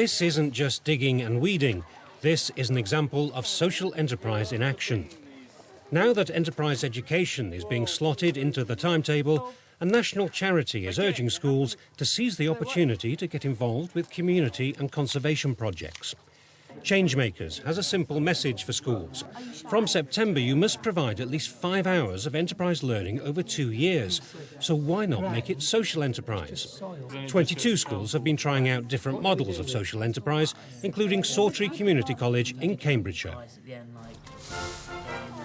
This isn't just digging and weeding. This is an example of social enterprise in action. Now that enterprise education is being slotted into the timetable, a national charity is urging schools to seize the opportunity to get involved with community and conservation projects. Changemakers has a simple message for schools. From September, you must provide at least 5 hours of enterprise learning over 2 years. So why not make it social enterprise? 22 schools have been trying out different models of social enterprise, including Sawtry Community College in Cambridgeshire.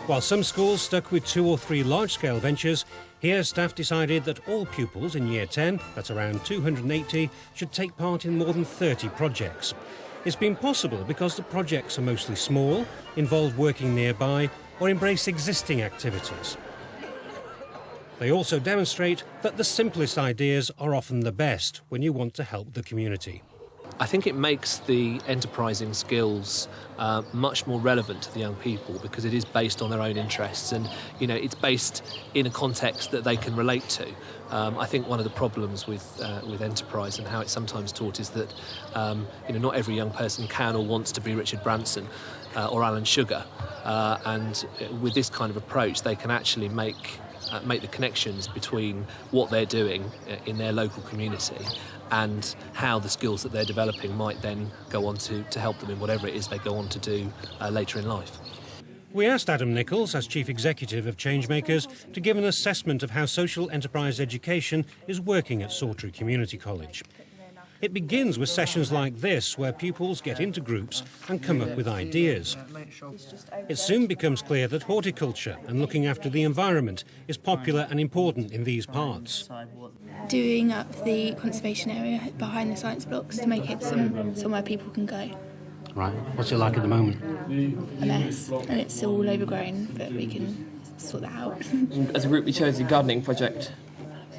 While some schools stuck with 2 or 3 large-scale ventures, here staff decided that all pupils in Year 10, that's around 280, should take part in more than 30 projects. It's been possible because the projects are mostly small, involve working nearby, or embrace existing activities. They also demonstrate that the simplest ideas are often the best when you want to help the community. I think it makes the enterprising skills much more relevant to the young people because it is based on their own interests and, you know, it's based in a context that they can relate to. I think one of the problems with enterprise and how it's sometimes taught is that, you know, not every young person can or wants to be Richard Branson or Alan Sugar. And with this kind of approach, they can actually make the connections between what they're doing in their local community and how the skills that they're developing might then go on to help them in whatever it is they go on to do later in life. We asked Adam Nichols, as Chief Executive of Changemakers, to give an assessment of how social enterprise education is working at Sawtry Community College. It begins with sessions like this, where pupils get into groups and come up with ideas. It soon becomes clear that horticulture and looking after the environment is popular and important in these parts. Doing up the conservation area behind the science blocks to make it somewhere people can go. Right. What's it like at the moment? A mess, and it's all overgrown, but we can sort that out. As a group, we chose a gardening project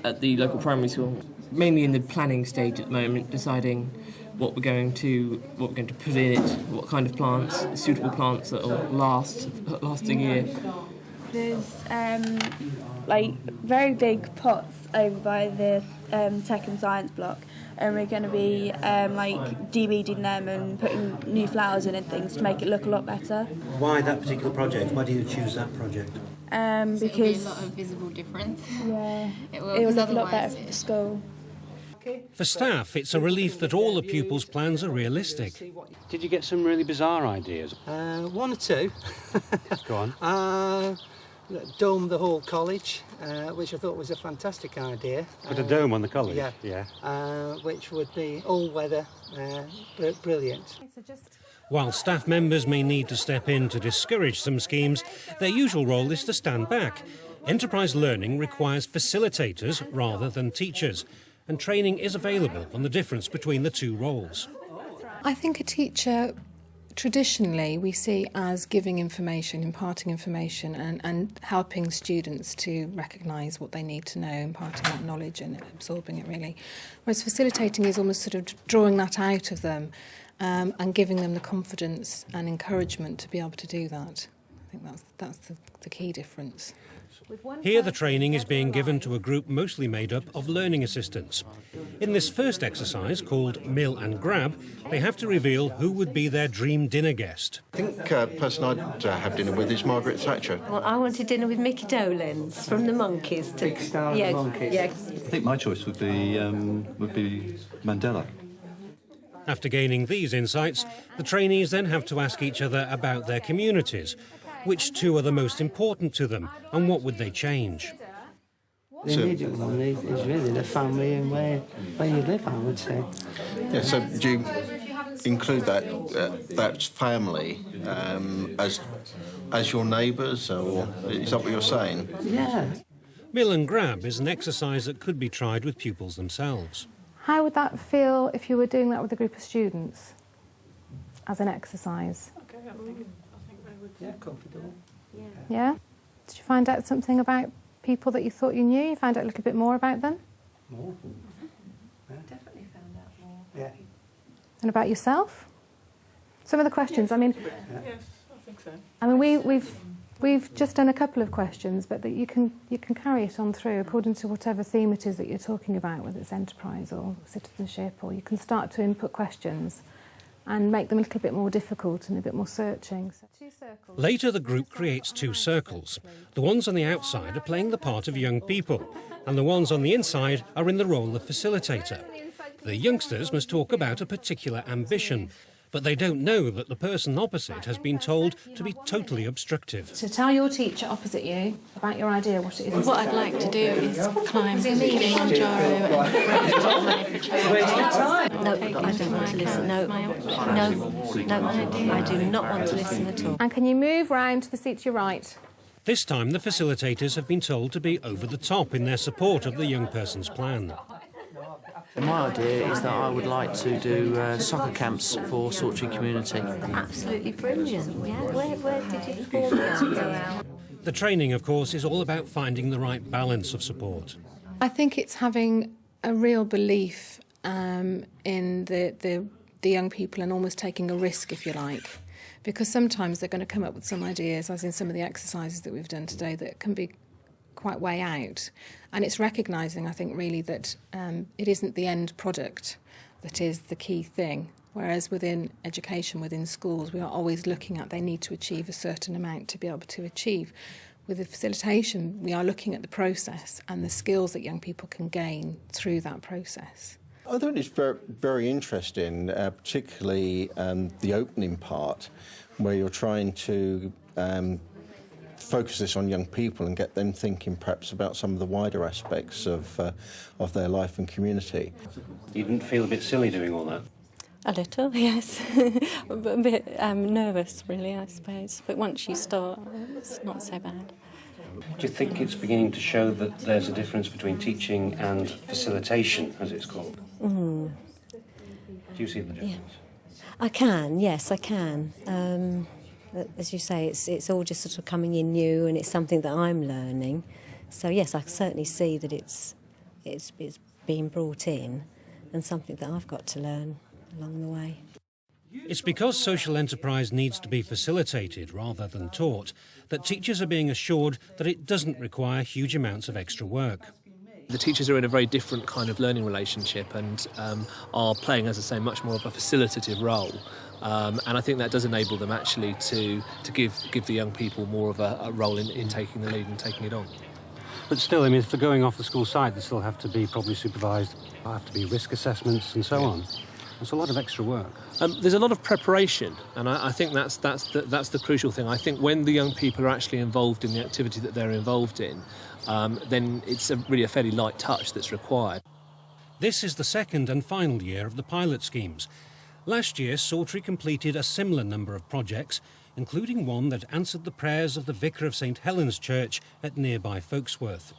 at the local primary school, mainly in the planning stage at the moment, deciding what we're going to put in it, what kind of plants, suitable plants that will last a year. There's like very big pots over by the tech and science block, and we're going to be like de-weeding them and putting new flowers in and things to make it look a lot better. Why that particular project? Why did you choose that project? Because there'll be a lot of visible difference. Yeah, it will look a lot better for the school. For staff, it's a relief that all the pupils' plans are realistic. Did you get some really bizarre ideas? One or two. Go on. Dome the whole college, which I thought was a fantastic idea. Put a dome on the college? Yeah. Which would be all weather, brilliant. While staff members may need to step in to discourage some schemes, their usual role is to stand back. Enterprise learning requires facilitators rather than teachers, and training is available on the difference between the two roles. I think a teacher, traditionally, we see as giving information, imparting information and helping students to recognise what they need to know, imparting that knowledge and absorbing it, really. Whereas facilitating is almost sort of drawing that out of them and giving them the confidence and encouragement to be able to do that. I think that's the key difference. Here the training is being given to a group mostly made up of learning assistants. In this first exercise, called Mill and Grab, they have to reveal who would be their dream dinner guest. I think the person I'd have dinner with is Margaret Thatcher. Well, I wanted dinner with Mickey Dolenz from the Monkeys. Big star of the Monkeys. Yeah. I think my choice would be Mandela. After gaining these insights, the trainees then have to ask each other about their communities. Which two are the most important to them, and what would they change? The immediate one is really the family and where you live, I would say. Yeah, so do you include that family as your neighbours, or is that what you're saying? Yeah. Mill and Grab is an exercise that could be tried with pupils themselves. How would that feel if you were doing that with a group of students as an exercise? Okay, I think they would. Yeah, comfortable. Yeah? Did you find out something about people that you thought you knew? You found out a little bit more about them? More. Yeah. Definitely found out more. Yeah. And about yourself? Some of the questions, I mean... Yes, I think so. I mean, we've just done a couple of questions, but that you can carry it on through according to whatever theme it is that you're talking about, whether it's enterprise or citizenship, or you can start to input questions and make them a little bit more difficult and a bit more searching. So 2 circles. Later, the group creates 2 circles. The ones on the outside are playing the part of young people, and the ones on the inside are in the role of facilitator. The youngsters must talk about a particular ambition, but they don't know that the person opposite has been told to be totally obstructive. So tell your teacher opposite you about your idea, what it is. What I'd like to do is climb Kilimanjaro. No, I don't want to listen. No, I do not want to listen at all. And can you move round to the seat to your right? This time, the facilitators have been told to be over the top in their support of the young person's plan. My idea is that I would like to do soccer camps for Sawtry community. Absolutely brilliant. Yeah, where did you form that? The training, of course, is all about finding the right balance of support. I think it's having a real belief in the young people and almost taking a risk, if you like, because sometimes they're going to come up with some ideas, as in some of the exercises that we've done today, that can be quite way out. And it's recognising, I think, really that it isn't the end product that is the key thing. Whereas within education, within schools, we are always looking at they need to achieve a certain amount to be able to achieve. With the facilitation, we are looking at the process and the skills that young people can gain through that process. I thought it's very, very interesting, particularly the opening part, where you're trying to focus this on young people and get them thinking perhaps about some of the wider aspects of their life and community. You didn't feel a bit silly doing all that? A little, yes. A bit nervous, really, I suppose. But once you start, it's not so bad. Do you think it's beginning to show that there's a difference between teaching and facilitation, as it's called? Mm. Do you see the difference? Yeah. I can, yes, I can. As you say, it's all just sort of coming in new, and it's something that I'm learning. So yes, I certainly see that it's being brought in, and something that I've got to learn along the way. It's because social enterprise needs to be facilitated rather than taught that teachers are being assured that it doesn't require huge amounts of extra work. The teachers are in a very different kind of learning relationship and are playing, as I say, much more of a facilitative role. And I think that does enable them actually to give the young people more of a role in taking the lead and taking it on. But still, I mean, for going off the school site, they still have to be probably supervised, have to be risk assessments and so on. It's a lot of extra work. There's a lot of preparation, and I think that's the crucial thing. I think when the young people are actually involved in the activity that they're involved in, then it's really a fairly light touch that's required. This is the second and final year of the pilot schemes. Last year, Sawtry completed a similar number of projects, including one that answered the prayers of the vicar of St Helen's Church at nearby Folkesworth.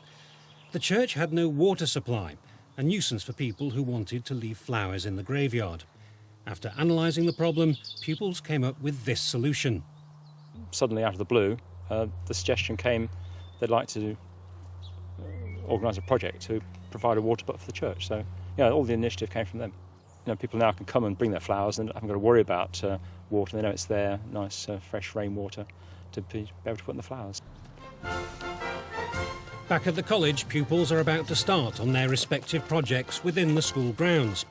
The church had no water supply, a nuisance for people who wanted to leave flowers in the graveyard. After analysing the problem, pupils came up with this solution. Suddenly, out of the blue, the suggestion came they'd like to organise a project to provide a water butt for the church. So, yeah, all the initiative came from them. You know, people now can come and bring their flowers and haven't got to worry about water. They know it's there, nice, fresh rainwater to be able to put in the flowers. Back at the college, pupils are about to start on their respective projects within the school grounds.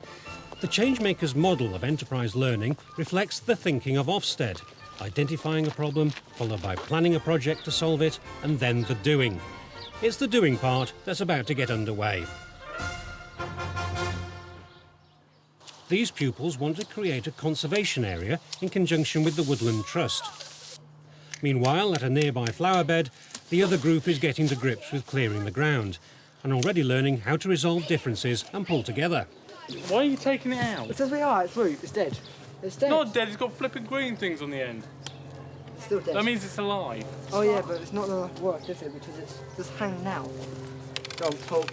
The Changemakers model of enterprise learning reflects the thinking of Ofsted, identifying a problem, followed by planning a project to solve it, and then the doing. It's the doing part that's about to get underway. These pupils want to create a conservation area in conjunction with the Woodland Trust. Meanwhile, at a nearby flower bed, the other group is getting to grips with clearing the ground and already learning how to resolve differences and pull together. Why are you taking it out? It says we are, it's root, it's dead. It's dead. It's not dead, it's got flipping green things on the end. It's still dead. That means it's alive. Oh yeah, but it's not going to work, is it? Because it's just hanging out. Go on, pull.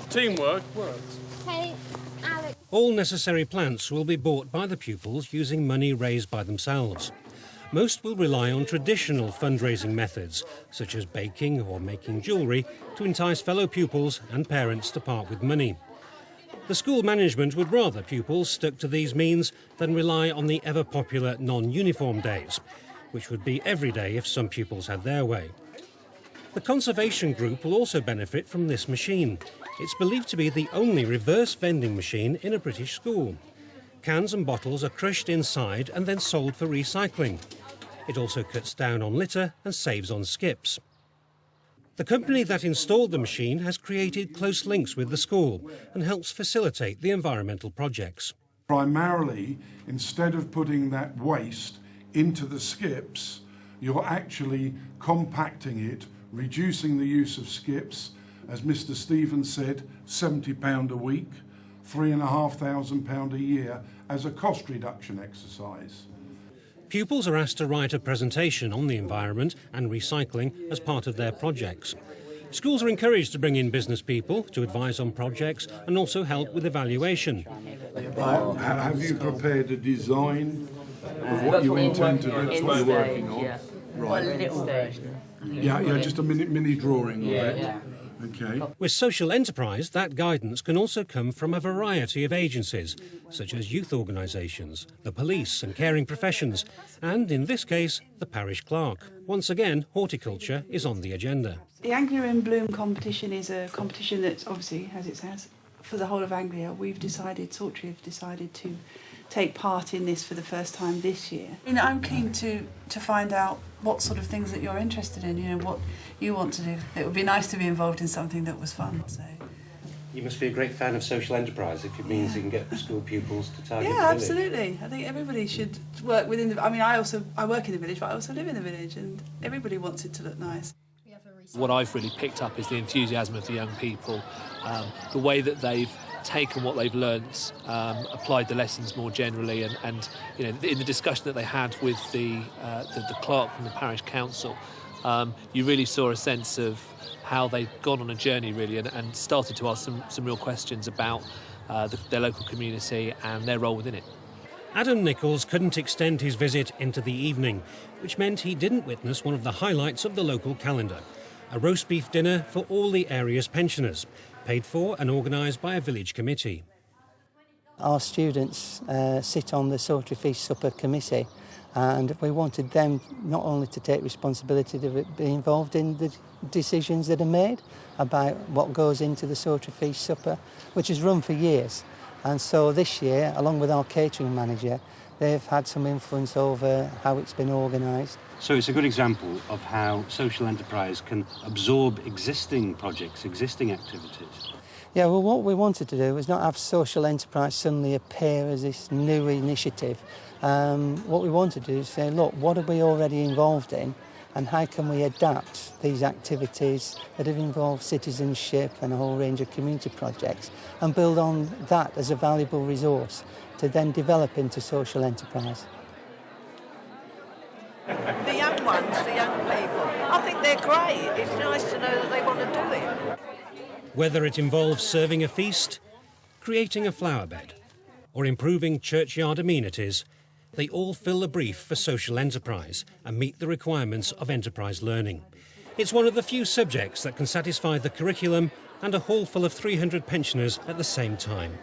Teamwork works. Hey, Alex. All necessary plants will be bought by the pupils using money raised by themselves. Most will rely on traditional fundraising methods, such as baking or making jewellery, to entice fellow pupils and parents to part with money. The school management would rather pupils stuck to these means than rely on the ever-popular non-uniform days, which would be every day if some pupils had their way. The conservation group will also benefit from this machine. It's believed to be the only reverse vending machine in a British school. Cans and bottles are crushed inside and then sold for recycling. It also cuts down on litter and saves on skips. The company that installed the machine has created close links with the school and helps facilitate the environmental projects. Primarily, instead of putting that waste into the skips, you're actually compacting it, reducing the use of skips. As Mr. Stevens said, £70 a week, £3,500 a year as a cost reduction exercise. Pupils are asked to write a presentation on the environment and recycling as part of their projects. Schools are encouraged to bring in business people to advise on projects and also help with evaluation. Have you prepared a design of what you intend to do? That's what you're working on? Yeah. Right. A little version. Yeah, just a mini drawing of it. Yeah. Okay. With social enterprise, that guidance can also come from a variety of agencies, such as youth organisations, the police and caring professions, and, in this case, the parish clerk. Once again, horticulture is on the agenda. The Anglia in Bloom competition is a competition that obviously, as it says, for the whole of Anglia. Sawtry have decided to take part in this for the first time this year. I'm keen to find out what sort of things that you're interested in, what you want to do. It would be nice to be involved in something that was fun. So. You must be a great fan of social enterprise if it means you can get school pupils to target the village. Absolutely. I think everybody should work within the... I work in the village, but I also live in the village, and everybody wants it to look nice. What I've really picked up is the enthusiasm of the young people, the way that they've taken what they've learnt, applied the lessons more generally, and in the discussion that they had with the clerk from the parish council, you really saw a sense of how they'd gone on a journey really and started to ask some real questions about their local community and their role within it. Adam Nichols couldn't extend his visit into the evening, which meant he didn't witness one of the highlights of the local calendar, a roast beef dinner for all the area's pensioners, paid for and organised by a village committee. Our students sit on the Sawtry Feast Supper Committee, and we wanted them not only to take responsibility to be involved in the decisions that are made about what goes into the Sawtry Feast Supper, which has run for years. And so this year, along with our catering manager, they've had some influence over how it's been organised. So it's a good example of how social enterprise can absorb existing projects, existing activities. Yeah, well, what we wanted to do was not have social enterprise suddenly appear as this new initiative. What we wanted to do is say, look, what are we already involved in, and how can we adapt these activities that have involved citizenship and a whole range of community projects and build on that as a valuable resource to then develop into social enterprise. The young ones, the young people, I think they're great. It's nice to know that they want to do it. Whether it involves serving a feast, creating a flower bed, or improving churchyard amenities, they all fill the brief for social enterprise and meet the requirements of enterprise learning. It's one of the few subjects that can satisfy the curriculum and a hall full of 300 pensioners at the same time.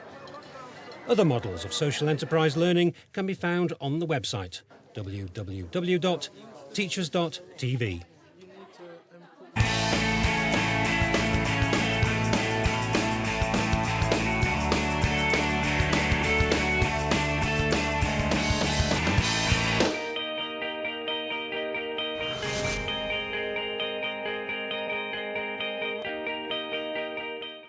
Other models of social enterprise learning can be found on the website www.teachers.tv.